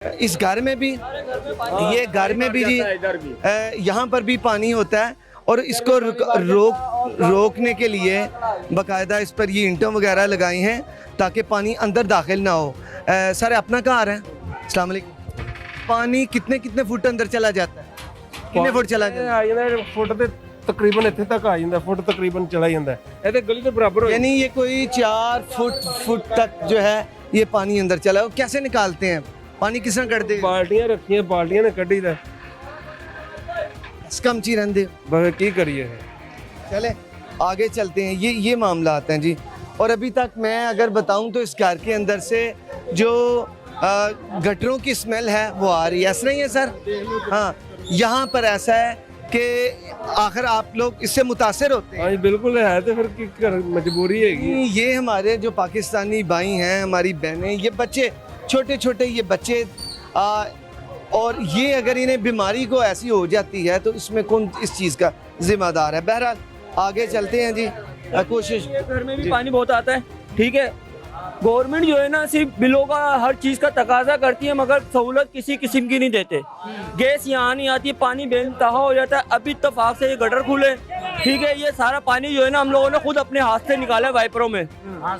इस घर में भी, ये घर में भी जी, यहाँ पर भी पानी होता है और इसको रोकने के लिए बाकायदा इस पर ये ईंटें वगैरह लगाई हैं ताकि पानी अंदर दाखिल ना हो। सर अपना घर है, अस्सलाम वालेकुम। पानी कितने कितने फुट अंदर चला जाता है, कितने फुट चला जाता है? फुट ते तकरीबन इत्थे तक आ जाता, फुट तकरीबन चला जाता है, ये गली के बराबर हो। यानी ये कोई 4 फुट तक जो है ये पानी अंदर चला। वो कैसे निकालते हैं पानी, किस तरह करते हैं? बाल्टियां रखी हैं, बाल्टियां ने कड्ढी दा कम ची रहंदे बस की करिए। चले आगे चलते हैं, ये मामला आते हैं जी। और अभी तक मैं अगर बताऊं तो इस घर के अंदर से जो गटरों की स्मेल है वो आ रही है, ऐसा नहीं है सर? हाँ, यहाँ पर ऐसा है कि आखिर आप लोग इससे मुतासिर होते हैं? हाँ बिल्कुल है, तो फिर की मजबूरी है। ये हमारे जो पाकिस्तानी भाई हैं, हमारी बहनें, ये बच्चे छोटे छोटे ये बच्चे और ये अगर इन्हें बीमारी को ऐसी हो जाती है तो इसमें कौन इस चीज़ का जिम्मेदार है? बहरहाल आगे चलते हैं जी। कोशिश, घर में भी पानी बहुत आता है, ठीक है। गवर्नमेंट जो है ना सिर्फ बिलों का हर चीज़ का तकाजा करती है मगर सहूलत किसी किस्म की नहीं देते। गैस यहाँ नहीं आती, पानी बेनतहा हो जाता है। अभी इत्तेफाक से ये गटर खुले, ठीक है। ये सारा पानी जो है ना हम लोगों ने खुद अपने हाथ से निकाला है वाइपरों में,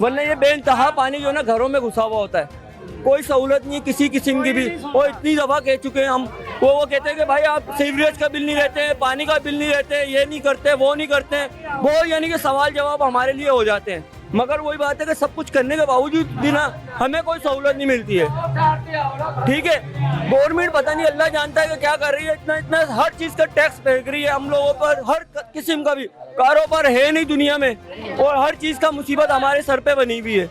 वरना ये बेनतहा पानी जो है ना घरों में घुसा हुआ होता है। कोई सहूलत नहीं किसी किस्म की भी। वो इतनी दफ़ा कह चुके हैं हम, वो कहते हैं कि भाई आप सीवरेज का बिल नहीं रहते हैं, पानी का बिल नहीं रहते, ये नहीं करते, वो नहीं करते। वो यानी कि सवाल जवाब हमारे लिए हो जाते हैं, मगर वही बात है कि सब कुछ करने के बावजूद भी ना हमें कोई सहूलत नहीं मिलती है, ठीक है। गवर्नमेंट पता नहीं अल्लाह जानता है कि क्या कर रही है, इतना इतना हर चीज़ का टैक्स फेंक रही है हम लोगों पर। हर किस्म का भी कारोबार है नहीं दुनिया में और हर चीज़ का मुसीबत हमारे सर पे बनी हुई है।